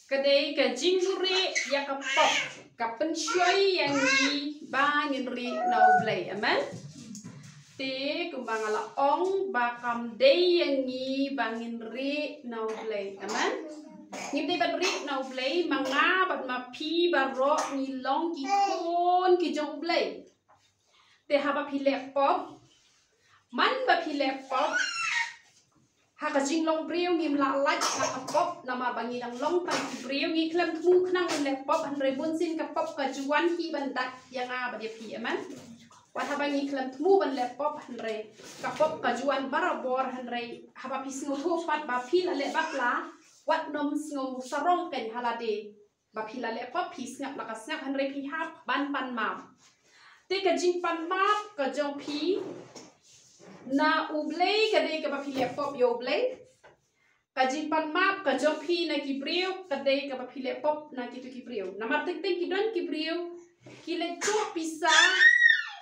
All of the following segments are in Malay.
Kadai ka jinguri ya ka pop ka pensyoy yang di bangin ri nau blay amen. Te kumbang ala ong bakam day yang ni bangin ri nau blay amen. Ngim day ban ri nau blay manga bat ma pi baro ni long ki kon ki jong blay. Te haba pi le pop man ba pi le pop haka jing long brio ngim la lach na ka pop nama bangi dang long pan brio ngi klem mu knang le pop han re bun sin ka pop ka juan ki ban dak yang a ba dia pi aman wat haba ngi klem mu ban le pop han re ka pop ka juan barabor han re haba pi sngo tho pat ba pi la le bakla wat nom sngo sarong ken halade ba pi la le pop pi snap la ka snap han re pi hap ban pan ma te ka jing pan ma ka jong pi na ublay kadai ka bapile pop yo ublay kajing pan map ka jopi na kibriu kadai ka bapile pop na kitu kibriu na martik ting kidon kibriu kile tu pisa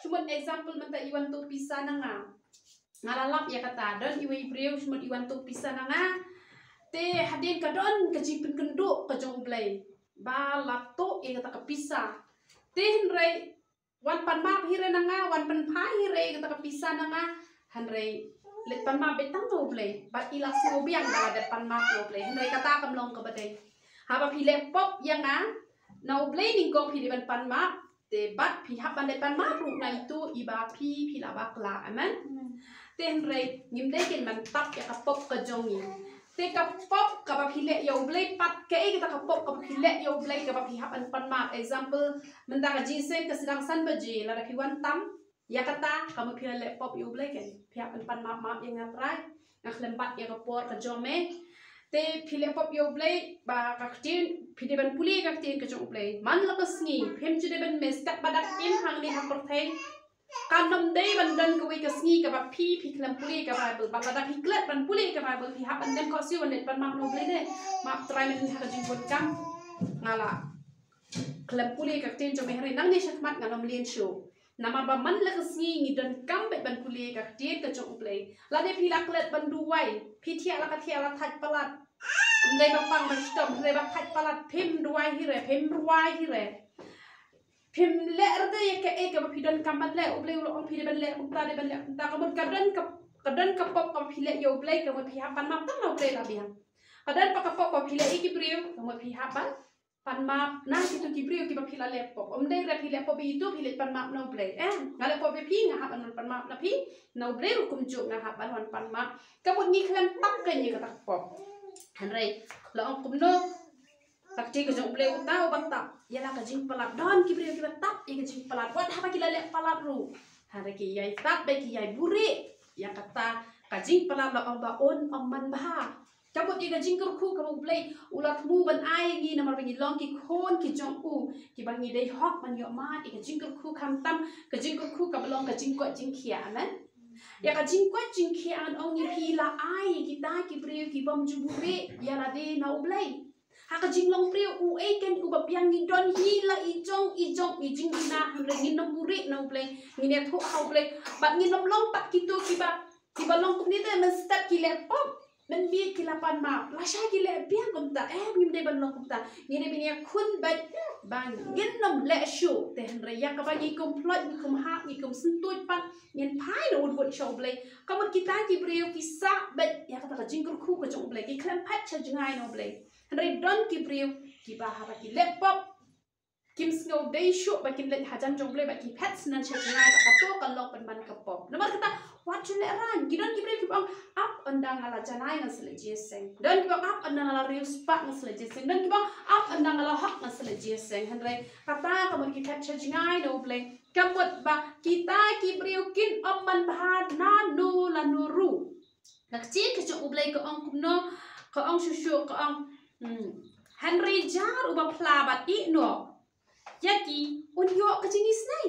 cuma example menta iwan tu pisa nanga ngalalap ya kata don iwe ibriu cuma iwan tu pisa nanga te hadin kadon kajing penkenduk ka jong ublay ba lapto e kata ka pisa te henrei wan pan map hire nanga wan pan pa hire kata ka pisa nanga Henry let pan ma betang no play but ila sino biang da dat pan ma no play Henry kata kam long ka badai haba pile pop yang no play ning kong pi ban pan ma te bat pi hab ban let pan ma ru na itu iba pi la bakla amen te Henry ngim dai ken man tap ya ka pop ka jongi te ka pop ka ba pile yo play pat ke kita ka pop ka pile yo play ka ba pi hab pan ma example menda ka jinsen ka sedang san baje la da wan tam ya kata kamu pilih laptop you boleh kan pihak pan map yang ngaprai nak lempat ya kapor ke jome te pilih laptop you boleh ba kaktin pilih ban puli kaktin ke jom boleh man lepas ni pem jadi ban mestak badak in hang ni hang pertai kanom day ban dan ke ke sni ke ba pi kelam puli ke ba ba badak hiklet ban puli ke ba pihak ban dan kau siu ban pan map no boleh deh map try men hak jemput kam ngala kelam puli kaktin jome hari nang ni syakmat nganom lien show nama ba man la kesni ngi dan kambet ban kuliah ka tie ka jong play la de pila klet ban duai pitia la ka tia la that palat ndai ba pang ba stom ndai ba that palat pim duai hire pim ruai hire pim le rde ya ka e ka ba pidan kamban le uble ulo on pide ban le unta de ban le unta ka mun kadan ka pop ka pile yo play ka mun piha pan map tang no play la biang kadan pa ka pop ka pile iki brio ka mun piha pan map nah itu kibriu kiba pila laptop dai ra pila laptop itu pila pan map no play ngale po pi nga haban pan map na pi no play rukum juk nga haban pan map kamu ni klan tak kan ni kata pop hanrai la on kum no tak ti ka jong play utau batak ya la ka jing palat don kibriu kiba tak ya ka jing palat wat haba kila le palat ru hanrai ki yai tak ba ki yai buri ya kata ka jing palat la on ba on man bah Cabut iga jingker ku kamu play ulat mu ban ai gi namar bangi long ki kon ki jong u ki bangi dei hok ban yo mat iga jingker ku kam tam ka jingker ku ka belong ka jingko jingkia amen ya ka jingko jingkia an ong ni pila ai kita ki priu ki bom jubure ya la de na ublay ha ka jinglong priu u e ken u bab yang ni don hila i jong i jingina hamre ngi nombure na ublay ngi ne tho ha ublay bat ngi nom long pat kitu ki ba long kum ni de men step ki le pop men bi kilapan ma lasha gile biang kumta ngim de ban kumta ngine binia kun bat bang ngin nom le shu te henre ya ka bagi komplot ni kum ha ni kum sentut pat ngin pai no wood show blay kamu kita ki brio ki sa bat ya kata ka jingkur ku ka jong blay ki klem pat cha jangai no blay henre don ki brio ki ba ha ba ki laptop kim snow day show ba kim let hajan jong blay ba ki pat nan cha jangai ta ka to kan lok ban ban ka pop nomor kata what you let run gidon ki brio ki bang up andang ala janai ngan sele jeseng dan ki bang up andang ala rius pak ngan sele jeseng dan ki bang up andang ala hak ngan sele jeseng henre kata kamu ki pat cha jangai no blay kamut ba kita ki brio kin man bahad na nu la nuru nak ci ke jong blay ko ong kumno ko ong shushu ko ong henry jar uba plabat i no yaki un yo ka jinis nai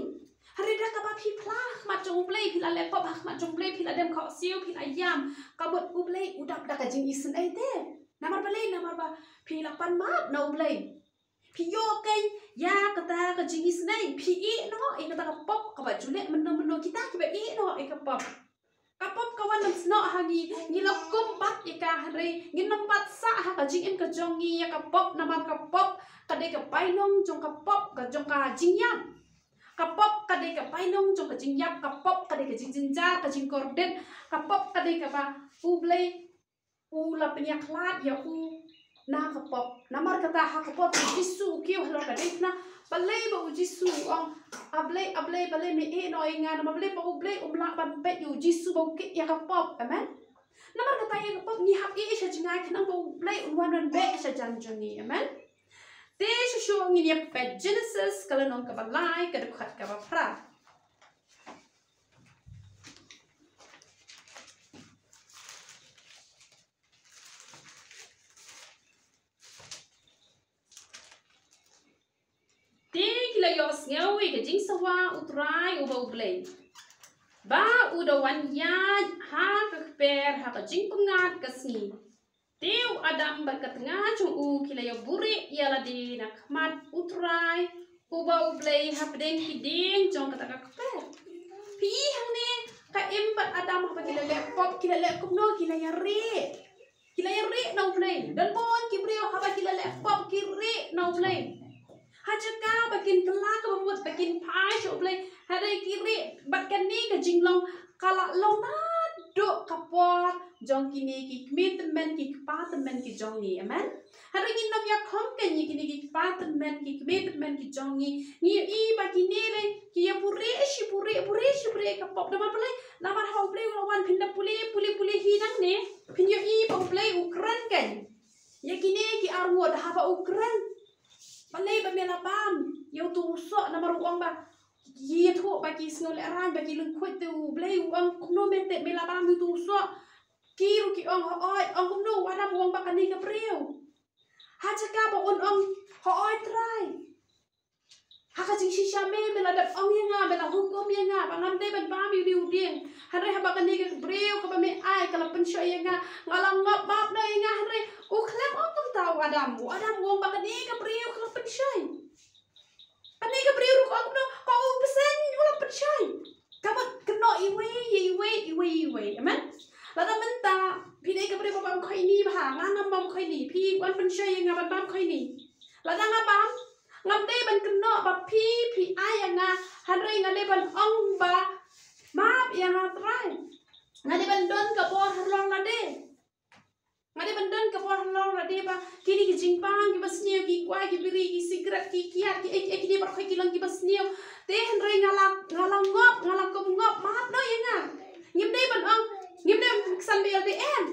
hari dah ka ba pi pla mat jong play pila laptop mat jong play pila dem kau siu pila yam kabut ublay udap dah ka jinis nai te namar ba pila pan map no play pi yo kai ya kata ka jinis nai pi i no kata ka pop ka ba julet meno kita ki ba i no ka pop kapop kawan nam sno hagi ngilokum bat ika hari nginompat sa ha ka jing ka jongi ya kapop nama kapop kade ka painong jong kapop ka jong ka jingyam kapop kade ka painong jong ka jingyap kapop kade ka jinjinja ka jingkordet kapop kade ka ba ublay ula penyaklat ya na kapop namar kata ha kapop jisu kiu halo kade na balay ba jisu ang ablay balay me e no inga na balay ba ublay umla ban pet yu jisu ba kit ya kapop amen namar kata ya kapop ni hap e sha jingai kanang ba ublay unwan be sha janjoni amen te shu ngi ni pet Genesis kala non ka balay ka dekhat ka ba pra Yos ngawi ke jing sawa utrai ubau blay ba udawan yad ha ke per ha ke jing pengat kesni teu adam berkat tengah cung u kilayo buri yala di nak mat utrai ubau blay ha pedeng kiding jong kata ka per pi hang ne ka empat adam ha kila laptop kila laptop no kila yare no blay dan bon kibrio ha kila laptop kiri no blay Hajaka bakin kelak membuat bakin pai coba hari kiri bakan ni ke jinglong kalau long nado kapor jong kini ki commitment ki kepatemen ki jong ni amen hari ini nak ya kom kan ni kini ki kepatemen ki commitment ki jong ni i bakin ni le ki ya pure kapop nama pule nama hau pule lawan pindah pule hidang ni pinyo i pau pule Ukraine kan ya kini ki arwod haba Ukraine Balay ba mela bam yo tu so na maruang ba ye thu ba ki snol ran ba ki lung khwet tu blay uang kuno mente mela bam tu so kiru ki ong oi ong kuno wada uang ba kani ka priu ha chaka ba on ong ho oi try ha ka jing shisha me mela dap ong ye nga mela hukum ye nga ba ngam te ban bam yu diu ding ha re ha ba kani ka priu ka ba me ai kala pen sho ye nga ngalang ngap bab na ye nga ha re u klem ong tum tau adam uang ba kani ka priu kala pen shay Ani ka priu ko ako no ko pesen wala pen shay kamu keno iwe amen lada menta pide ka priu bam khoi ni ba ngam bam khoi ni pi wan pen shay nga bam khoi ni lada nga bam ngam de ban keno ba pi ai nga han re nga le ban ong ba map yang atrai nga de ban don ka bor harlong la de Ngade bandan ka por long la de ba kini ki jingpang ki basnio ki kwai ki biri ki sigrat ki kiat ki ek di bar khoi ki lang ki basnio te hen re ngala ngop maap no yenga ngim de ban ong ngim de san bel de en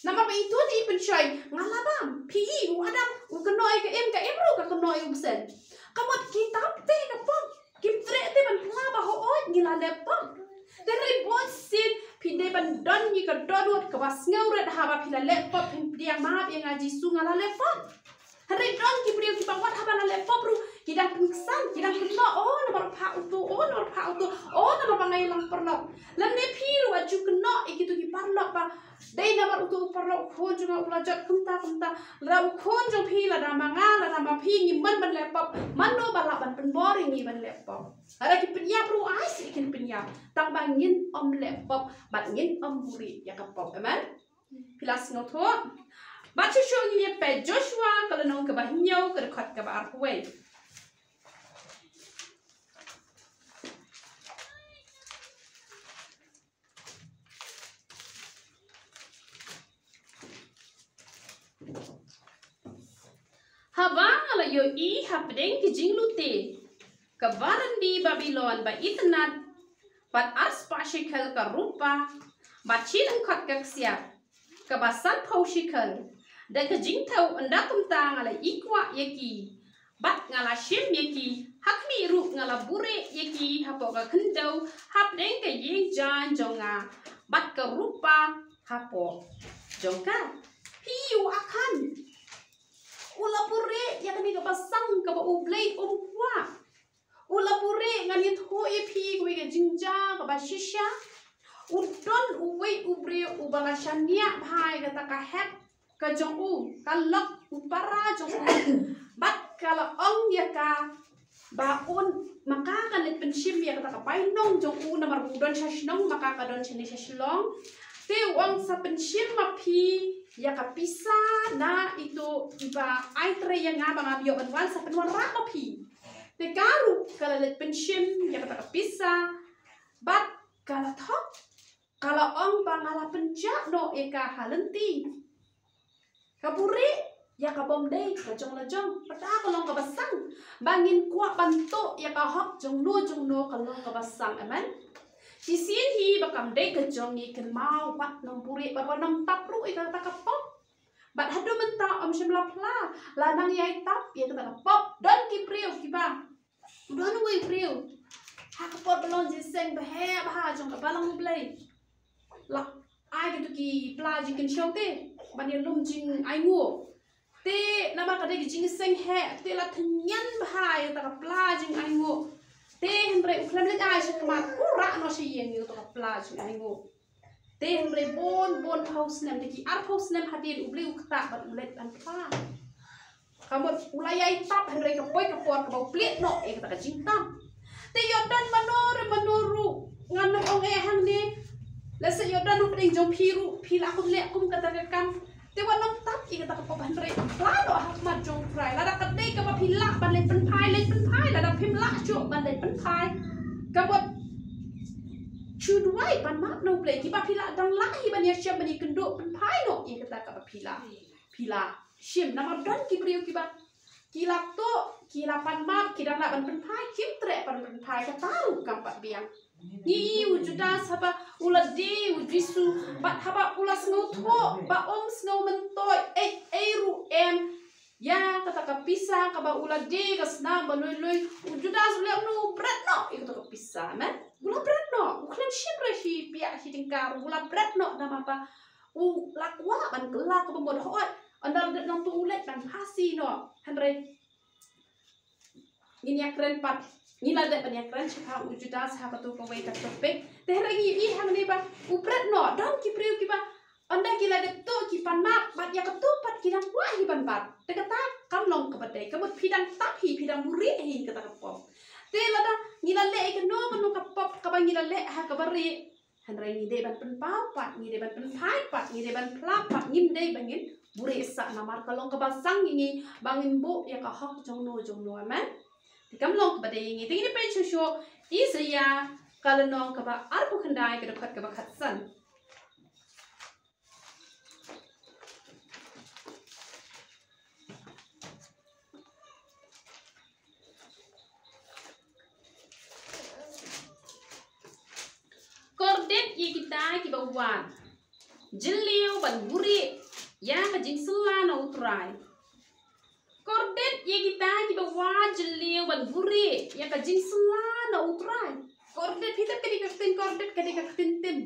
namar ba itu di pen shoy ngala bam pi u adam u kenoi ka em ru ka kenoi u sen kamot kitab te ka pom kim tre te ban pla ba ho oi ngila le pom te re bot sit pinde ban don ni ka dodot ka was ngauret haba pila laptop dia maaf yang ngaji sunga la laptop hari don ki brio ki bawat haba la laptop ru ki dah pingsan ki dah kena nomor pa auto nomor pangai lang perlo lam ne piru aju kena ikitu ki parlo pa dai nomor auto perlo khon junga ulajat kumta ra khon jo pila da mangala da ma pi ngi ban laptop mano bala ban penboring ni ban laptop ada ki penyap ru ais ikin penyap tang bangin om laptop bat ngin om buri ya kapop amen pilas ngoto baca show ni pe Joshua kalau nong ke bahnyau ke dekat ke arway Habang ala yo I hapdeng ki jinglute kabaran di Babylon ba itnat bat ars pashikal ka rupa bat chilang khat kaksia kabasan paushikal da ka jingtau anda kumta ngala ikwa yaki bat ngala shim yaki hakmi ru ngala bure yaki hapo ka kendau hapdeng ka yeng jan jonga bat ka rupa hapo jongka piu akan ula pure ya kami ka pasang ka ba ublay umkwa ula pure ngani thoi phi ko ga jingja ka ba shisha udon uwe ubre ubala shania bhai ga ta ka het ka jong u ka lok upara jong u bat kala ong ya ka baon maka let pensim ya kata kapai nong jong u namar budon sasnong maka kadon chini saslong te wang sa pensim mapi ya kapisa na itu iba aitre yang ngaba ngabio banwan sa penwan rak mapi te karu kala let pensim ya kata kapisa bat kala thok kala ong bangala penjak no eka halenti kaburi ya ka bom dei ka jong la jong pata ka long ka basang bangin kwa banto ya ka hok jong no ka long ka basang amen si sin hi bakam dei ka jong ni kan mau wat nom puri ba nom tap ru i ka ta ka pop bat hadu menta om shimla pla la nang yai tap ya ka ta ka pop don ki priu ki ba don wi priu ha ka pop belon ji seng ba he ba ha jong ka balang blai la ai ka tu ki pla ji kin show te ban ya lum jing ai ngo te nama kada jing seng he te la thnyan bhai ta ka pla jing ai ngo te hembre uklam le ai sa ma pura no se yeng yo ta ka pla jing ai ngo te hembre bon house nem ki ar house nem hadin ubli ukta bat ulet an pla kamot ulayai tap hembre ka poi ka por ka bau plit no e ka jing tam te yodan manoru ngan ong e hang ni la se yodan ru pring jong phiru phila kum le kum ka ta kam te wanam tap i kata ko ban re plano hak ma jong fry la da ka dei ka ba phila ban le pen phai la da phim la chu ban le pen phai ka bot chu duai ban ma no play ki ba phila dang la hi ban ya sham ban i kendo pen phai no i kata ka ba phila shim na ma don ki brio ki ba ki la to ki la pan ma ki dang la ban pen phai kim tre ban pen phai ka taru kam pa biang ni wujuda saba uladi wujisu bat haba ulas ngutho ba om snow mentoy ru em ya kata kapisa kaba uladi kasna baloi wujuda sule no bread no itu kapisa men gula bread no uklen shimre shi pia shi tingkar gula bread no nama apa lakwa ban kelak ke pembod hot andal det nang tu ulet dan hasi no henry ini keren pat nila de banyak keren siapa wujuda siapa tu kawai kat topik terangi i hang ni ba upret no dong ki priu ki ba anda gila de to ki panap bat ya ketupat kidang kuah hi ban bat te kata kam long ke badai kabut pidang tap hi pidang muri hi kata kapop te lada ngila le ke no menu kapop ka ba ngila le ha ka bari han rai ni de ban pen pau pat ni de ban pen phai pat ni de ban plap pat ngim de bangin buri sa namar kalong ka basang ngi bangin bu ya ka hok jong no amen tikam long ka badai ngi tingin pe chu isaya kalenong ka ba arpu khandai ka dekat ka ba khatsan kordet ye kita ki ba wan jiliu ban buri ya ka jing sula na utrai kordet ye kita ki ba wan jiliu ban buri ya ka jing sula na utrai kordet pita kedi ka tin kordet kedi ka tin tim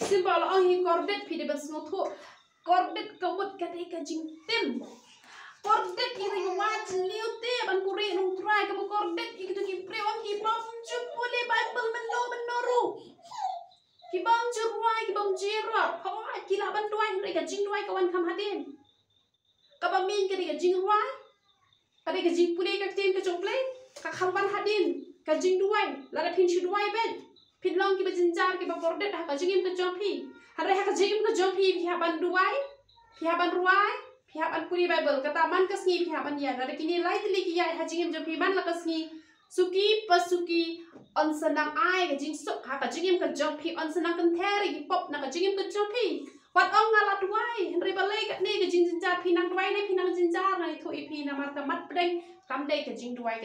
simbol ong hi kordet pide ban snotho kordet kamut kedi ka jing tim kordet ye ka wan jiliu te ban buri na utrai ka kordet ye kita ki prewang ki bom jupule bible menoru ki bom juruai ki bom jira kau kila ban duai mereka jing duai kawan kam hadin ka ba min ka diga jing ruai ka diga jing pule ka tin ka jong play ka khawan hadin ka jing duai la da pin chu duai ben pin long ki ba jinjar ki ba kordet ha ka jingim ka jong pi hare ha ka jingim ka jong pi ha ban duai pi ha ban ruai pi ha ban puri bible kata man ka sngi pi ha ban ya la da kini lai tli ki ya ha jingim jong pi ban la ka sngi suki pasuki on senang ai ka jing sok ha ka jingim ka jong pi on senang kan theri ki pop na ka jingim ka jong pi wat ong ngala duai henry balai ka ni ka jing jinjar pi nang duai ni pi nang jinjar ngai thu i pi na mar ka mat preng kam dei ka jing duai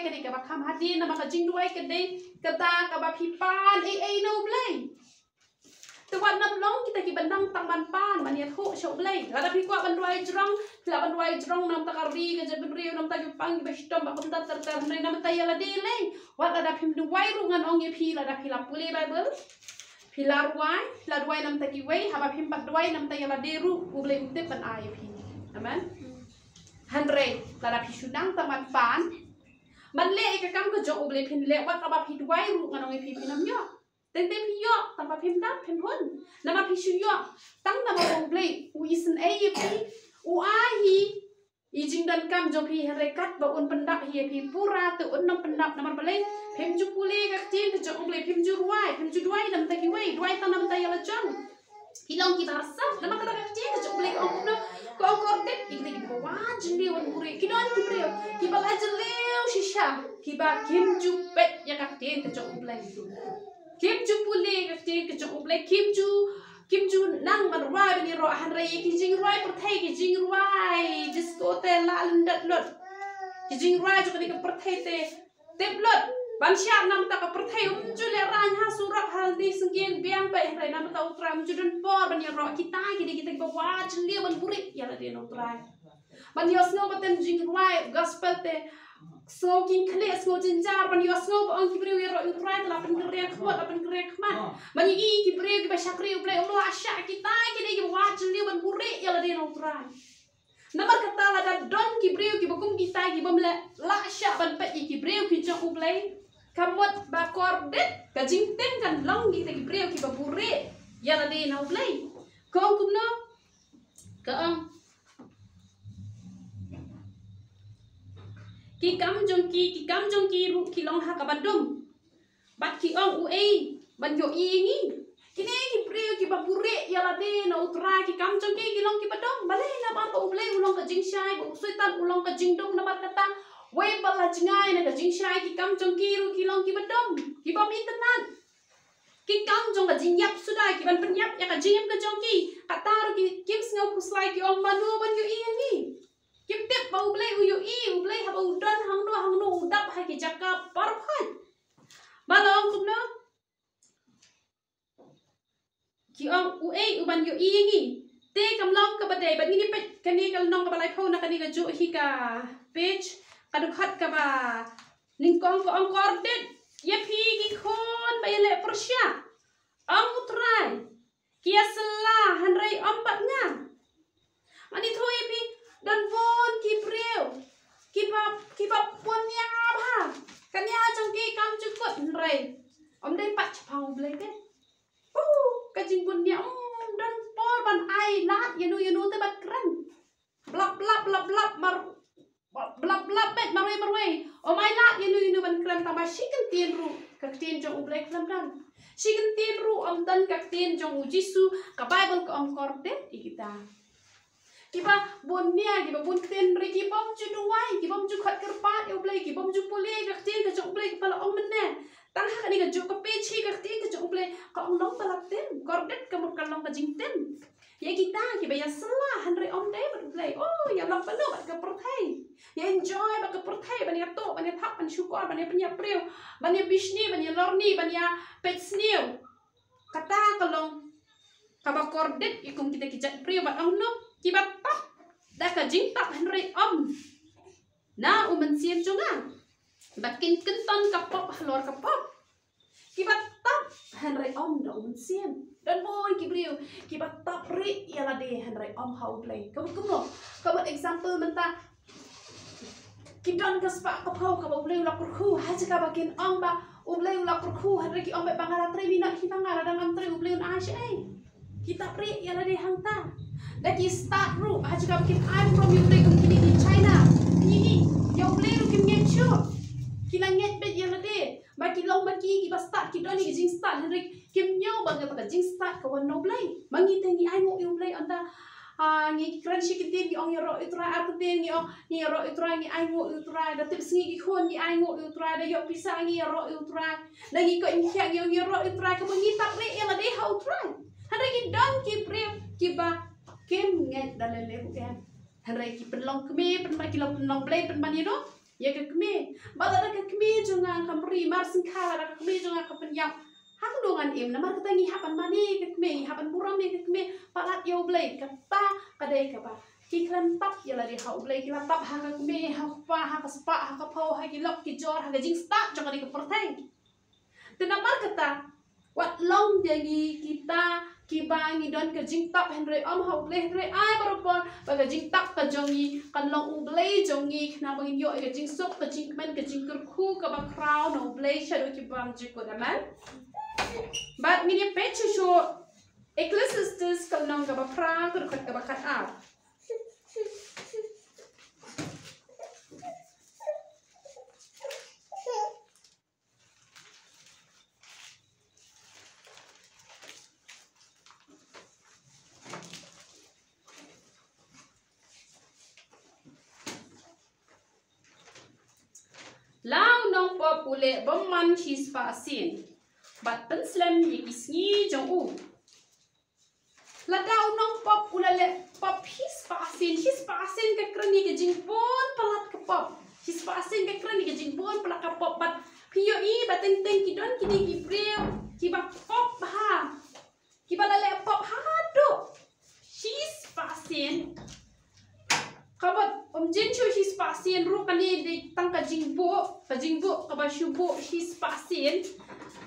ka dei ka ba kham hadin na ma ka jing duai ka dei ka ta ka ba pi pan ai no blai te wan nam long kita ki bandang tang ban pan man ya thu shau blai la da pi kwa ban duai jrong la ban duai jrong nam ta ka ri ka je bin ri nam ta ki pang ki ba stom ba kom ta tar nei nam ta ya la de le wat la da pi duai ru ngan ong ye pi la da pi la pule bible pi la duai nam ta ki wei ha ba pi bat duai nam ta ya la de ru u blai te pan ai pi amen hanre la da pi sunang tang ban pan man le ka kam ka jo u blai pin le wat ba pi duai ru ngan ong ye pi nam yo Teng pi yo tanpa pim dap pim hon nama pi shu yo tang nama bong play u isen a ye pi u a hi i jing jing dan kam jong hi rekat ba un pendak hi pi pura tu un nong pendak namar balai phim ju puli ka tin ke jong ble phim ju duai dam ta ki wei duai ta nam ta yala jong hilong ki barsa nama kata ka tin ke jong ble ong no ko kordet ik ki ba jli wan puri ki don ki brio ki ba la jleu shisha ki ba kim ju pet ya ka tin ke jong ble kim ju puli ka tin ke jong ble kim ju nang man roi bani ro han rai ki jing roi per thai ki jing roi disco te la landat lot ki jing roi jo ka per thai te tep lot ban siap nam ta ka per thai ju le ran ha surat hal di senggen biang pe rai nam ta utra ju don por bani ro kita ki ba wa jli ban puri ya la de no trai ban yo sno baten jing roi gospel te so king khle so jinjar ban yo so on ki brio ro utrai la pen kre khot pen kre khmat ban yi ki brio ki ba shakri uple lo asha kita ki wa jli ban puri ya la de no trai namar kata la da don ki brio ki bakum kita ki bam la asha ban pe ki brio ki jong uple kamot ba kordet ka jing tem kan long ki brio ki ba puri ya la de no uple kong kum no ka ki kam jong ki ru ki long ha ka badum bat ki ong u ei ban yo i ngi ki ne ki brio ki babure ya la de na utra ki kam jong ki long ki badum bale na ba to ble ulong ka jing shai bu suitan ulong ka jing dong na bar kata we bala jingai na ka jing shai ki kam jong ki ru ki long ki badum ki ba mi tenan ki kam jong ka jing yap sudah ki ban penyap ya ka jing ka jong ki kata ru ki kim sngo puslai ki ong manu ban yo i ngi kim tep ba uble uyu i uble ha ba udan hang no udap ha ki jaka parphat balong kum no ki ong u ei u ban yo i ngi te kam long ka badai ban ni pet kani kal nong ka balai pho na kani ka jo hi ka page ka du khat ka ba ning kong ko ong kordet ye phi ki khon ba le persya ong utrai ki asla hanrai ompat nga ani thoi pi dan pun ki brio ki ba pun ya ba kan ya jong ki kam cukut rai om dai pat chapang blai ke ka jing pun ya dan por ban ai lat yenu te bat kran blap mar blap bet marwe om ai lat yenu ban kran ta ba shikan tien ru ka tien jong blai kran dan shikan tien ru om dan ka tien jong jisu ka bible ka om kordet ikita kiba bonnya kiba bunten ri kibom ju duai kibom ju khat kerpat eu blai kibom ju pule ka tin ka jong blai pala ong menne tang ha ni ka ju ka pe chi ka tin ka jong blai ka ong long pala ten kordet ka mur ka long ka jing ten ya kita kiba ya salah han ri om dai blai oh ya long pala ka perthai ya enjoy ba ka perthai ban ya to ban ya thap ban syukur ban ya penya preu ban ya bishni ban ya lorni ban ya pet snew kata ka long ka ba kordet ikum kita kijat preu ban ong no kibat tap da ka jing tap henry om na umen siam jonga bakin kenton kapop halor kapop kibat tap henry om da umen siam dan boy kibrio kibat tap ri yala de henry om how play kamu kamu example menta kidon ka spa kapau ka ublay ulak kurku haja ka bakin om ba ublay ulak kurku henry ki om ba bangala 3 minit hi bangala dangam 3 ublay un asya kita pri yala de hangta lagi start ru haja ka bikin I'm from ublay kum kini di China ini ya ublay ru kim nget syo kila nget bet yala de baki long baki ki ba start ki doni jing start henry kim nyaw ba ka jing start ka wan no blay mangi tengi ai mo ublay anda ngi kran shi ki tem ki ong yoro itra at tem ngi ong ni yoro itra ngi ai mo itra da tip singi ki khon ngi ai mo itra da yo pisa ngi yoro itra da ngi ko ngi khya ngi yoro itra ka mangi tak re yala de how try henry ki don ki pre ki ba kem nget dalele bukan hari ki penlong keme penba kilo penlong play penbani do ya ke keme bala da ke keme jonga kamri mar singkhala da keme jonga ka penyap hang dongan im namar kata ngi hapan mani ke keme hapan buram ke keme palat yo play kata kadai ka ba ki klan tap ya la di hau play ki la tap ha ka keme ha pa ha ka spa ha ka pau ha ki lok ki jor ha ka jing start jonga di ke perteng tenamar kata wat long jadi kita kibangi don ke jing tap henry om hau play henry ai baropor baga jing tap ka jongi kan long ublay jongi na bangin yo ke jing sok ke jing men ke jing kurku ka ba crown ublay shadow kibang jiko daman but mini page show Ecclesiastes kan long ka ba pra ka ba kat out lao nong pop ule bomman his pasin bat penslam yikisni jong u la dau nong pop ulale pop his pasin ke krani ke jingpon palat ke pop his pasin ke krani ke jingpon palat ke pop bat pio i bateng teng kidon kini ki preu ki ba pop ha ki ba lale pop ha do his pasin kabat jin chu his pasin ru kani de tang ka jingbo ka ba shubo his pasin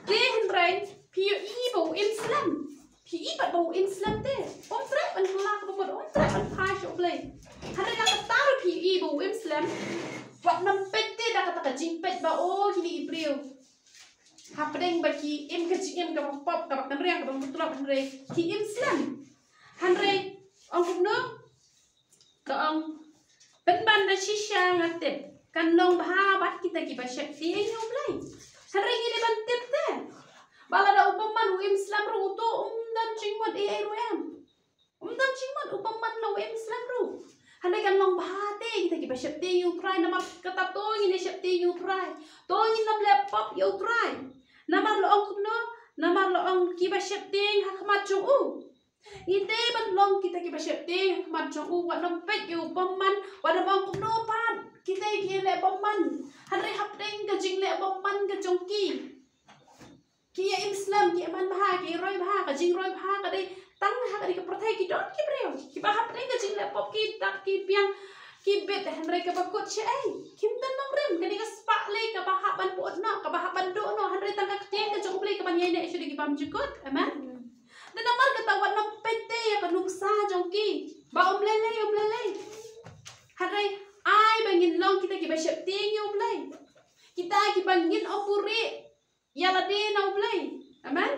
de hendrai pio i bo islam pio i ba bo islam de tre ban la ka ba tre ban pa sho blai hare la ka taru pio i bo islam wat nam pet de da ka jing pet ba o kini ibreu hapdeng ba ki em ka jing em ka pop ka ba kan riang ka ba mutlak hendrai ki islam hendrai ong kumno ka ong ban da shisha ngatep kan long bha bat kita ki ba shek ti yo blai hare ni de ban tip de bala da upaman u islam ru to dan chingmot e rum dan chingmot upaman lo islam ru hane kan long bha te kita ki ba shek ti yo try nama kata to ni shek ti yo try to ni nam laptop yo try nama lo ong kumno nama lo ong ki ba shek ti hakmat chung u ite ban long kita ki ba shek ti hakmat chung u wa nam pet yo upaman wa nam ong kumno pan kita ki le upaman hare hapdeng ka jing le upaman ka chongki ki islam ki aman bha ki roi bha ka jing roi bha ka dei tang ha ka di ka prathai ki don ki breu ki ba hapdeng ka jing le pop ki tak ki piang ki bet hare ka ba kot che ai kim tan nong rem ka di ka spa le ka ba ha ban pot no ka ba ha ban do no hare tang ka tiang ka jong ble ka ban yai ne shudi ki bam jukut aman dan namar ka tawat no pete ya ka nuksa jong ki ba lele hare ai bangin long kita ki ba shep ting yo blai kita ki bangin opuri ya la de no blai amen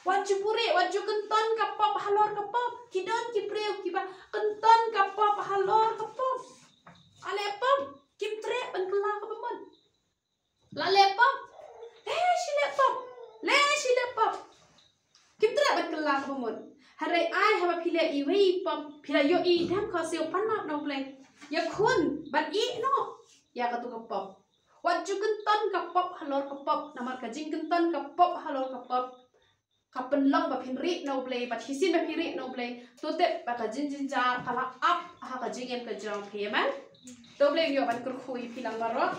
waju puri waju kenton ka pop halor ka pop kidon ki preu ki ba kenton ka pop halor ka pop ale pop kim tre ban kala ka bamon la le pop shi le pop kim tre ban kala ka bamon hare ai ha ba phile i wei pop phila yo i dham kho seo pan no blai ya kun ban i no ya ka tu ka pop waju kenton ka pop halor ka pop namar ka jing kenton ka pop halor ka pop ka penlong ba phinri no play ba hisin ba phiri no play to te ba ka jin ja kala up ha ka jing em ka jong phe man to play yo ban kur khui philang barok